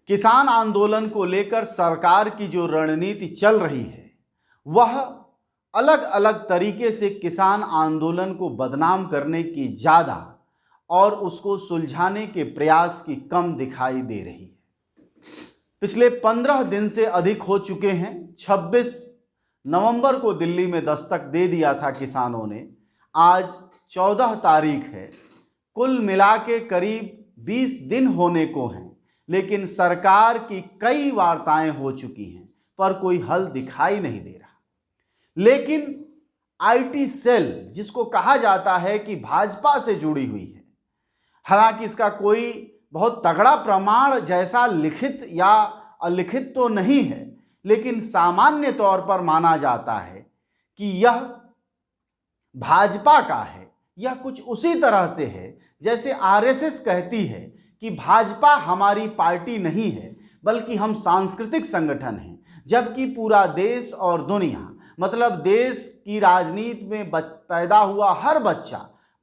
किसान आंदोलन को लेकर सरकार की जो रणनीति चल रही है वह अलग अलग तरीके से किसान आंदोलन को बदनाम करने की ज़्यादा और उसको सुलझाने के प्रयास की कम दिखाई दे रही है। पिछले 15 दिन से अधिक हो चुके हैं। 26 नवंबर को दिल्ली में दस्तक दे दिया था किसानों ने। आज 14 तारीख है। कुल मिला के करीब 20 दिन होने को हैं, लेकिन सरकार की कई वार्ताएं हो चुकी हैं पर कोई हल दिखाई नहीं दे रहा। लेकिन आईटी सेल, जिसको कहा जाता है कि भाजपा से जुड़ी हुई है, हालांकि इसका कोई बहुत तगड़ा प्रमाण जैसा लिखित या अलिखित तो नहीं है, लेकिन सामान्य तौर पर माना जाता है कि यह भाजपा का है। यह कुछ उसी तरह से है जैसे आरएसएस कहती है कि भाजपा हमारी पार्टी नहीं है बल्कि हम सांस्कृतिक संगठन हैं, जबकि पूरा देश और दुनिया, मतलब देश की राजनीति में पैदा हुआ हर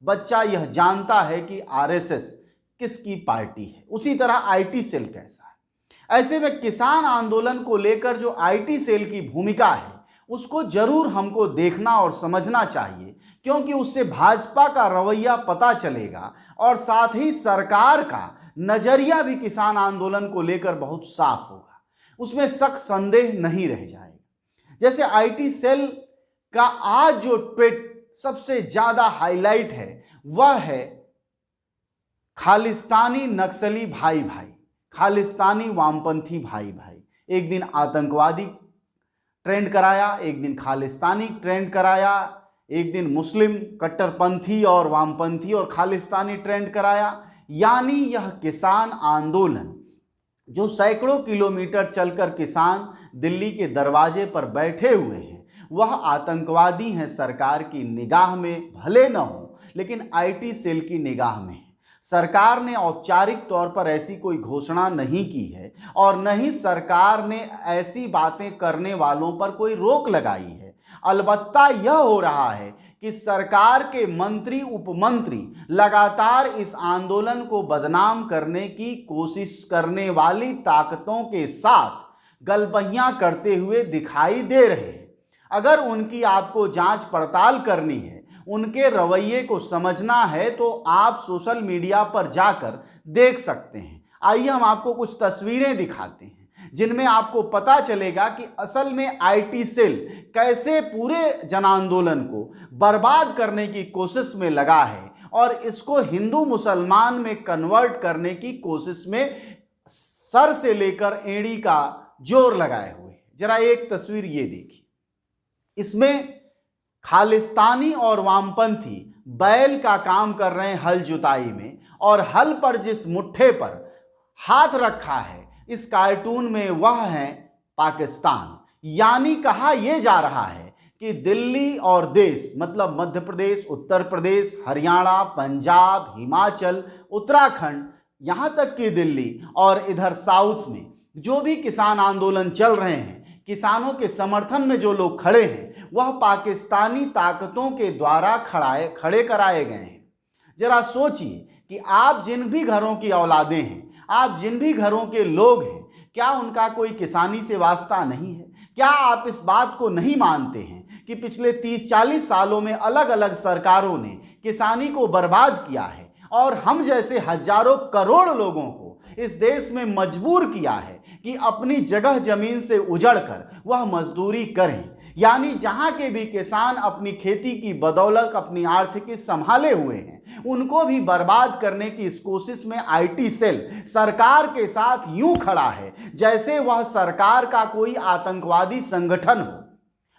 बच्चा यह जानता है कि आरएसएस किसकी पार्टी है। उसी तरह आईटी सेल कैसा है। ऐसे में किसान आंदोलन को लेकर जो आईटी सेल की भूमिका है उसको जरूर हमको देखना और समझना चाहिए, क्योंकि उससे भाजपा का रवैया पता चलेगा और साथ ही सरकार का नजरिया भी किसान आंदोलन को लेकर बहुत साफ होगा। उसमें शक संदेह नहीं रह जाएगा। जैसे आईटी सेल का आज जो ट्वीट सबसे ज्यादा हाईलाइट है वह है खालिस्तानी नक्सली भाई भाई, खालिस्तानी वामपंथी भाई भाई। एक दिन आतंकवादी ट्रेंड कराया, एक दिन खालिस्तानी ट्रेंड कराया, एक दिन मुस्लिम कट्टरपंथी और वामपंथी और खालिस्तानी ट्रेंड कराया। यानी यह किसान आंदोलन जो सैकड़ों किलोमीटर चलकर किसान दिल्ली के दरवाजे पर बैठे हुए हैं, वह आतंकवादी हैं सरकार की निगाह में, भले न हो लेकिन आईटी सेल की निगाह में है। सरकार ने औपचारिक तौर पर ऐसी कोई घोषणा नहीं की है और न ही सरकार ने ऐसी बातें करने वालों पर कोई रोक लगाई है। अलबत्ता यह हो रहा है कि सरकार के मंत्री उपमंत्री लगातार इस आंदोलन को बदनाम करने की कोशिश करने वाली ताकतों के साथ गलबहियां करते हुए दिखाई दे रहे हैं। अगर उनकी आपको जांच पड़ताल करनी है, उनके रवैये को समझना है, तो आप सोशल मीडिया पर जाकर देख सकते हैं। आइए हम आपको कुछ तस्वीरें दिखाते हैं जिनमें आपको पता चलेगा कि असल में आईटी सेल कैसे पूरे जन आंदोलन को बर्बाद करने की कोशिश में लगा है और इसको हिंदू मुसलमान में कन्वर्ट करने की कोशिश में सर से लेकर एड़ी का जोर लगाए हुए है। जरा एक तस्वीर ये देखिए। इसमें खालिस्तानी और वामपंथी बैल का काम कर रहे हैं हल जुताई में, और हल पर जिस मुट्ठे पर हाथ रखा है इस कार्टून में वह है पाकिस्तान। यानी कहा यह जा रहा है कि दिल्ली और देश, मतलब मध्य प्रदेश, उत्तर प्रदेश, हरियाणा, पंजाब, हिमाचल, उत्तराखंड, यहां तक कि दिल्ली और इधर साउथ में जो भी किसान आंदोलन चल रहे हैं, किसानों के समर्थन में जो लोग खड़े हैं, वह पाकिस्तानी ताकतों के द्वारा खड़े कराए गए हैं। जरा सोचिए कि आप जिन भी घरों की औलादें हैं, आप जिन भी घरों के लोग हैं, क्या उनका कोई किसानी से वास्ता नहीं है? क्या आप इस बात को नहीं मानते हैं कि पिछले 30-40 सालों में अलग अलग सरकारों ने किसानी को बर्बाद किया है और हम जैसे हजारों करोड़ लोगों को इस देश में मजबूर किया है कि अपनी जगह जमीन से उजड़कर वह मजदूरी करें। यानी जहां के भी किसान अपनी खेती की बदौलत अपनी आर्थिकी संभाले हुए हैं, उनको भी बर्बाद करने की इस कोशिश में आईटी सेल सरकार के साथ यूं खड़ा है जैसे वह सरकार का कोई आतंकवादी संगठन हो।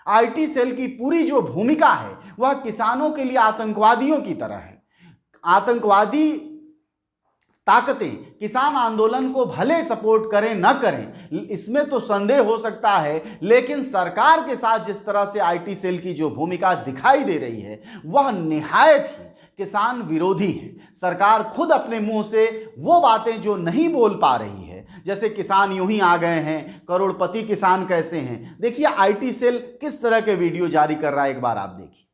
आईटी सेल की पूरी जो भूमिका है वह किसानों के लिए आतंकवादियों की तरह है। आतंकवादी ताकतें किसान आंदोलन को भले सपोर्ट करें न करें, इसमें तो संदेह हो सकता है, लेकिन सरकार के साथ जिस तरह से आईटी सेल की जो भूमिका दिखाई दे रही है वह निहायत ही किसान विरोधी है। सरकार खुद अपने मुंह से वो बातें जो नहीं बोल पा रही है, जैसे किसान यूं ही आ गए हैं, करोड़पति किसान कैसे हैं। देखिए आईटी सेल किस तरह के वीडियो जारी कर रहा है, एक बार आप देखिए।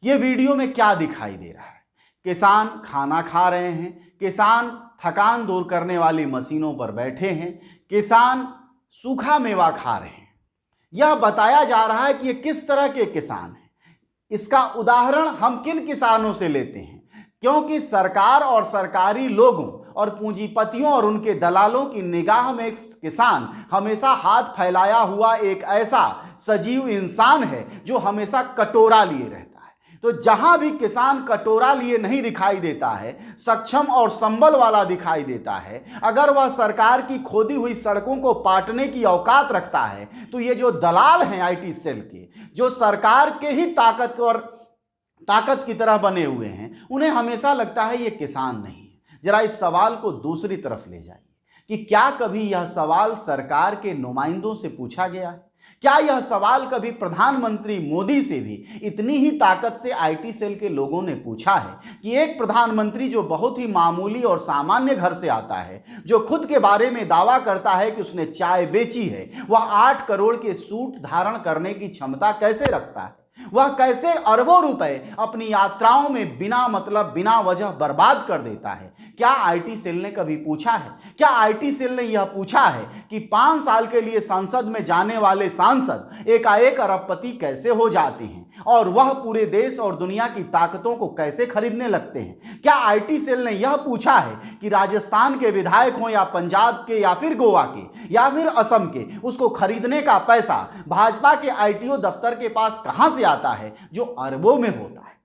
ये वीडियो में क्या दिखाई दे रहा है किसान खाना खा रहे हैं, किसान थकान दूर करने वाली मशीनों पर बैठे हैं, किसान सूखा मेवा खा रहे हैं। यह बताया जा रहा है कि ये किस तरह के किसान हैं। इसका उदाहरण हम किन किसानों से लेते हैं? क्योंकि सरकार और सरकारी लोगों और पूंजीपतियों और उनके दलालों की निगाह में एक किसान हमेशा हाथ फैलाया हुआ एक ऐसा सजीव इंसान है जो हमेशा कटोरा लिए रहता है। तो जहां भी किसान कटोरा लिए नहीं दिखाई देता है, सक्षम और संबल वाला दिखाई देता है, अगर वह सरकार की खोदी हुई सड़कों को पाटने की औकात रखता है, तो ये जो दलाल हैं आईटी सेल के, जो सरकार के ही ताकत की तरह बने हुए हैं, उन्हें हमेशा लगता है ये किसान नहीं है। जरा इस सवाल को दूसरी तरफ ले जाइए कि क्या कभी यह सवाल सरकार के नुमाइंदों से पूछा गया है? क्या यह सवाल कभी प्रधानमंत्री मोदी से भी इतनी ही ताकत से आईटी सेल के लोगों ने पूछा है कि एक प्रधानमंत्री जो बहुत ही मामूली और सामान्य घर से आता है, जो खुद के बारे में दावा करता है कि उसने चाय बेची है, वह 8 करोड़ के सूट धारण करने की क्षमता कैसे रखता है? वह कैसे अरबों रुपए अपनी यात्राओं में बिना मतलब बिना वजह बर्बाद कर देता है? क्या आईटी सेल ने कभी पूछा है? क्या आईटी सेल ने यह पूछा है कि 5 साल के लिए संसद में जाने वाले सांसद एकाएक अरबपति कैसे हो जाते हैं और वह पूरे देश और दुनिया की ताकतों को कैसे खरीदने लगते हैं? क्या आईटी सेल ने यह पूछा है कि राजस्थान के विधायक हों या पंजाब के या फिर गोवा के या फिर असम के, उसको खरीदने का पैसा भाजपा के आईटीओ दफ्तर के पास कहां से आता है जो अरबों में होता है?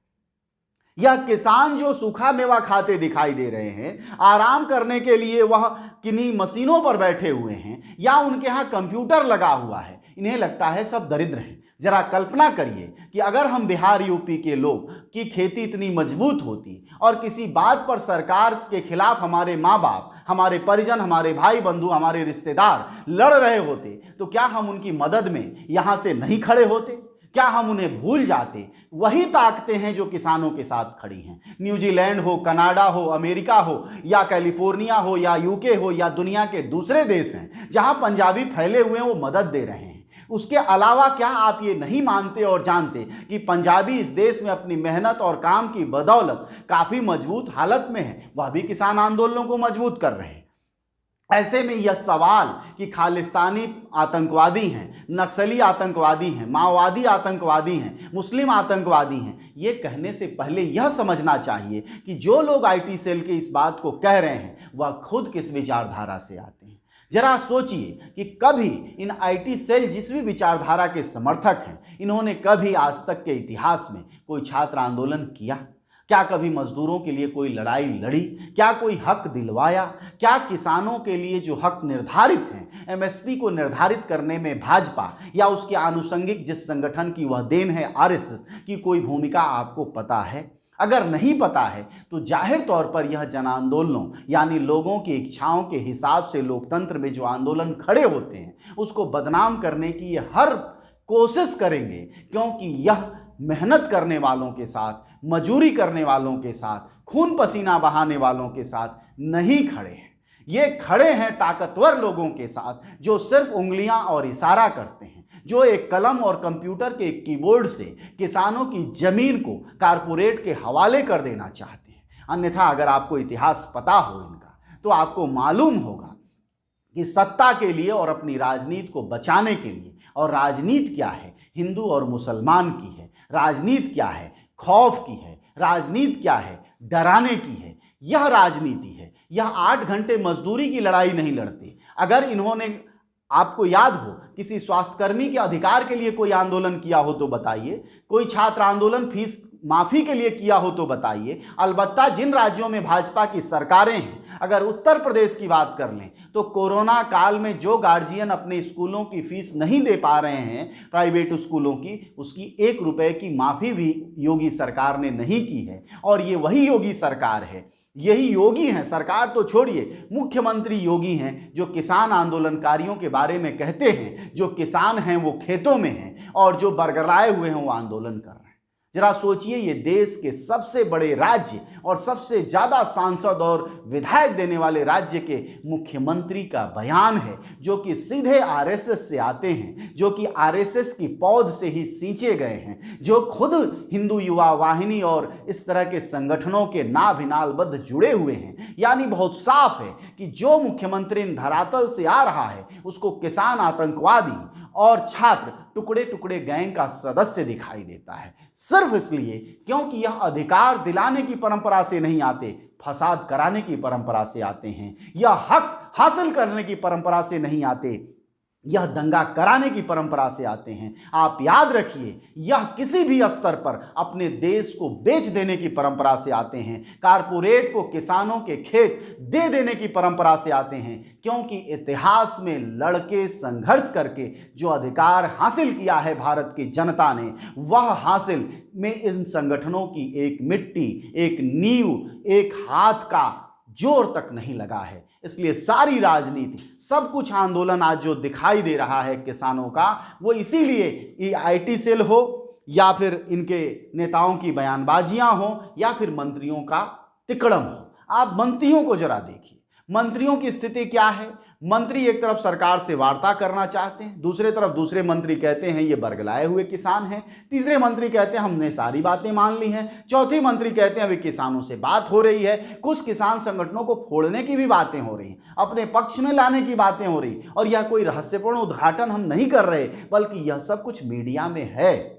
यह किसान जो सूखा मेवा खाते दिखाई दे रहे हैं, आराम करने के लिए वह किन्हीं मशीनों पर बैठे हुए हैं या उनके यहां कंप्यूटर लगा हुआ है, इन्हें लगता है सब दरिद्र हैं। जरा कल्पना करिए कि अगर हम बिहार यूपी के लोग की खेती इतनी मजबूत होती और किसी बात पर सरकार के खिलाफ हमारे माँ बाप, हमारे परिजन, हमारे भाई बंधु, हमारे रिश्तेदार लड़ रहे होते, तो क्या हम उनकी मदद में यहां से नहीं खड़े होते? क्या हम उन्हें भूल जाते? वही ताकतें हैं जो किसानों के साथ खड़ी हैं। न्यूजीलैंड हो, कनाडा हो, अमेरिका हो या कैलिफोर्निया हो या यूके हो या दुनिया के दूसरे देश हैं जहां पंजाबी फैले हुए हैं, वो मदद दे रहे हैं। उसके अलावा क्या आप ये नहीं मानते और जानते कि पंजाबी इस देश में अपनी मेहनत और काम की बदौलत काफी मजबूत हालत में है? वह भी किसान आंदोलनों को मजबूत कर रहे हैं। ऐसे में यह सवाल कि खालिस्तानी आतंकवादी हैं, नक्सली आतंकवादी हैं, माओवादी आतंकवादी हैं, मुस्लिम आतंकवादी हैं, ये कहने से पहले यह समझना चाहिए कि जो लोग आईटी सेल के इस बात को कह रहे हैं वह खुद किस विचारधारा से आते हैं। जरा सोचिए कि कभी इन आईटी सेल जिस भी विचारधारा के समर्थक हैं, इन्होंने कभी आज तक के इतिहास में कोई छात्र आंदोलन किया? क्या कभी मजदूरों के लिए कोई लड़ाई लड़ी? क्या कोई हक दिलवाया? क्या किसानों के लिए जो हक निर्धारित हैं, एमएसपी को निर्धारित करने में भाजपा या उसके आनुषंगिक जिस संगठन की वह देन है आरएसएस की कोई भूमिका आपको पता है? अगर नहीं पता है तो जाहिर तौर पर यह जन आंदोलनों यानी लोगों की इच्छाओं के हिसाब से लोकतंत्र में जो आंदोलन खड़े होते हैं उसको बदनाम करने की ये हर कोशिश करेंगे, क्योंकि यह मेहनत करने वालों के साथ, मजूरी करने वालों के साथ, खून पसीना बहाने वालों के साथ नहीं खड़े हैं। ये खड़े हैं ताकतवर लोगों के साथ जो सिर्फ उंगलियां और इशारा करते हैं, जो एक कलम और कंप्यूटर के कीबोर्ड से किसानों की जमीन को कारपोरेट के हवाले कर देना चाहते हैं। अन्यथा अगर आपको इतिहास पता हो इनका, तो आपको मालूम होगा कि सत्ता के लिए और अपनी राजनीति को बचाने के लिए, और राजनीति क्या है? हिंदू और मुसलमान की है। राजनीति क्या है? खौफ की है। राजनीति क्या है? डराने की है। यह राजनीति है। यह 8 घंटे मजदूरी की लड़ाई नहीं लड़ते। अगर इन्होंने, आपको याद हो, किसी स्वास्थ्यकर्मी के अधिकार के लिए कोई आंदोलन किया हो तो बताइए, कोई छात्र आंदोलन फीस माफी के लिए किया हो तो बताइए। अलबत्ता जिन राज्यों में भाजपा की सरकारें हैं, अगर उत्तर प्रदेश की बात कर लें तो कोरोना काल में जो गार्जियन अपने स्कूलों की फीस नहीं दे पा रहे हैं, प्राइवेट स्कूलों की, उसकी 1 रुपए की माफी भी योगी सरकार ने नहीं की है। और ये वही योगी सरकार है, यही योगी हैं, सरकार तो छोड़िए, मुख्यमंत्री योगी हैं जो किसान आंदोलनकारियों के बारे में कहते हैं जो किसान हैं वो खेतों में हैं और जो बरगलाए हुए हैं वो आंदोलन कर रहे हैं। जरा सोचिए, ये देश के सबसे बड़े राज्य और सबसे ज्यादा सांसद और विधायक देने वाले राज्य के मुख्यमंत्री का बयान है, जो कि सीधे आरएसएस से आते हैं, जो कि आरएसएस की पौध से ही सींचे गए हैं, जो खुद हिंदू युवा वाहिनी और इस तरह के संगठनों के नाभिनालबद्ध जुड़े हुए हैं। यानी बहुत साफ है कि जो मुख्यमंत्री इन धरातल से आ रहा है उसको किसान आतंकवादी और छात्र टुकड़े टुकड़े गैंग का सदस्य दिखाई देता है, सिर्फ इसलिए क्योंकि यह अधिकार दिलाने की परंपरा से नहीं आते, फसाद कराने की परंपरा से आते हैं। यह हक हासिल करने की परंपरा से नहीं आते, यह दंगा कराने की परंपरा से आते हैं। आप याद रखिए, यह किसी भी स्तर पर अपने देश को बेच देने की परंपरा से आते हैं, कारपोरेट को किसानों के खेत दे देने की परंपरा से आते हैं, क्योंकि इतिहास में लड़के संघर्ष करके जो अधिकार हासिल किया है भारत की जनता ने, वह हासिल में इन संगठनों की एक मिट्टी, एक नींव, एक हाथ का जोर तक नहीं लगा है। इसलिए सारी राजनीति, सब कुछ आंदोलन आज जो दिखाई दे रहा है किसानों का, वो इसीलिए ये आईटी सेल हो या फिर इनके नेताओं की बयानबाजियां हो या फिर मंत्रियों का तिकड़म हो। आप मंत्रियों को जरा देखिए, मंत्रियों की स्थिति क्या है। मंत्री एक तरफ सरकार से वार्ता करना चाहते हैं, दूसरे तरफ दूसरे मंत्री कहते हैं ये बरगलाए हुए किसान हैं, तीसरे मंत्री कहते हैं हमने सारी बातें मान ली हैं, चौथी मंत्री कहते हैं अभी किसानों से बात हो रही है, कुछ किसान संगठनों को फोड़ने की भी बातें हो रही हैं, अपने पक्ष में लाने की बातें हो रही। और यह कोई रहस्यपूर्ण उद्घाटन हम नहीं कर रहे, बल्कि यह सब कुछ मीडिया में है।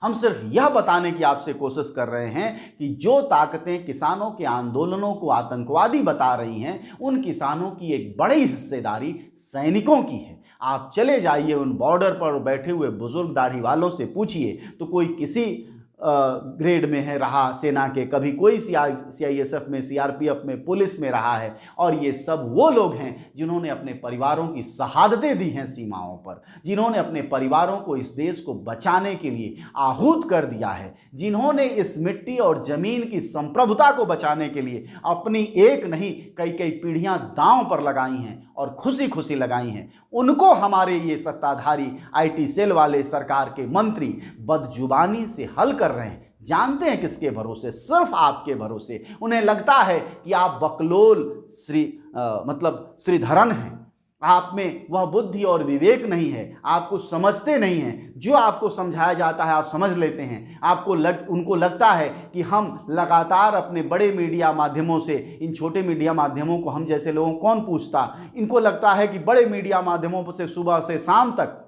हम सिर्फ यह बताने की आपसे कोशिश कर रहे हैं कि जो ताकतें किसानों के आंदोलनों को आतंकवादी बता रही हैं, उन किसानों की एक बड़ी हिस्सेदारी सैनिकों की है। आप चले जाइए उन बॉर्डर पर बैठे हुए बुजुर्ग दाढ़ी वालों से पूछिए, तो कोई किसी ग्रेड में है रहा सेना के, कभी कोई सीआईएसएफ में, सीआरपीएफ में, पुलिस में रहा है। और ये सब वो लोग हैं जिन्होंने अपने परिवारों की शहादतें दी हैं सीमाओं पर, जिन्होंने अपने परिवारों को इस देश को बचाने के लिए आहूत कर दिया है, जिन्होंने इस मिट्टी और जमीन की संप्रभुता को बचाने के लिए अपनी एक नहीं कई कई पीढ़ियां दांव पर लगाई हैं और खुशी खुशी लगाई हैं। उनको हमारे ये सत्ताधारी आईटी सेल वाले सरकार के मंत्री बदजुबानी से हल कर रहे हैं। जानते हैं किसके भरोसे? सिर्फ आपके भरोसे। उन्हें लगता है कि आप बकलोल श्रीधरन हैं, आप में वह बुद्धि और विवेक नहीं है, आप कुछ समझते नहीं हैं। जो आपको समझाया जाता है आप समझ लेते हैं। उनको लगता है कि हम लगातार अपने बड़े मीडिया माध्यमों से, इन छोटे मीडिया माध्यमों को हम जैसे लोगों कौन पूछता, इनको लगता है कि बड़े मीडिया माध्यमों से सुबह से शाम तक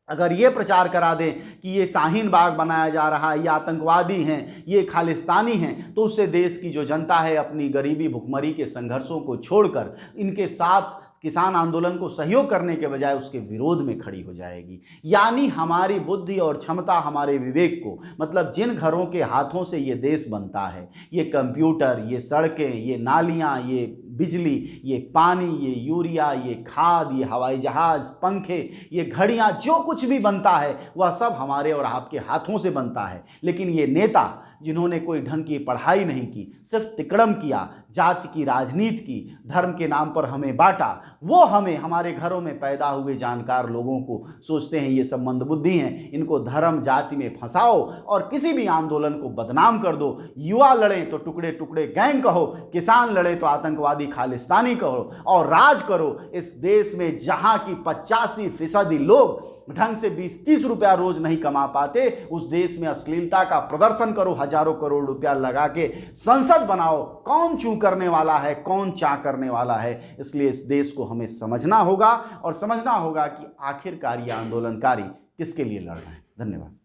अगर ये प्रचार करा दें कि ये शाहीन बाग बनाया जा रहा है, ये आतंकवादी हैं, ये खालिस्तानी हैं, तो उससे देश की जो जनता है अपनी गरीबी भुखमरी के संघर्षों को छोड़कर इनके साथ किसान आंदोलन को सहयोग करने के बजाय उसके विरोध में खड़ी हो जाएगी। यानी हमारी बुद्धि और क्षमता, हमारे विवेक को, मतलब जिन घरों के हाथों से ये देश बनता है, ये कंप्यूटर, ये सड़कें, ये नालियाँ, ये बिजली, ये पानी, ये यूरिया, ये खाद, ये हवाई जहाज, पंखे, ये घड़ियाँ, जो कुछ भी बनता है वह सब हमारे और आपके हाथों से बनता है। लेकिन ये नेता जिन्होंने कोई ढंग की पढ़ाई नहीं की, सिर्फ तिकड़म किया, जाति की राजनीति की, धर्म के नाम पर हमें बांटा, वो हमें हमारे घरों में पैदा हुए जानकार लोगों को सोचते हैं ये सब मंदबुद्धि हैं, इनको धर्म जाति में फंसाओ और किसी भी आंदोलन को बदनाम कर दो। युवा लड़े तो टुकड़े टुकड़े गैंग कहो, किसान लड़े तो आतंकवादी खालिस्तानी कहो, और राज करो इस देश में जहां की 85% लोग ढंग से 20-30 रुपया रोज नहीं कमा पाते। उस देश में अश्लीलता का प्रदर्शन करो, हजारों करोड़ रुपया लगा के संसद बनाओ। कौन चू करने वाला है, कौन चा करने वाला है? इसलिए इस देश को हमें समझना होगा और समझना होगा कि आखिरकार ये आंदोलनकारी किसके लिए लड़ रहे हैं। धन्यवाद।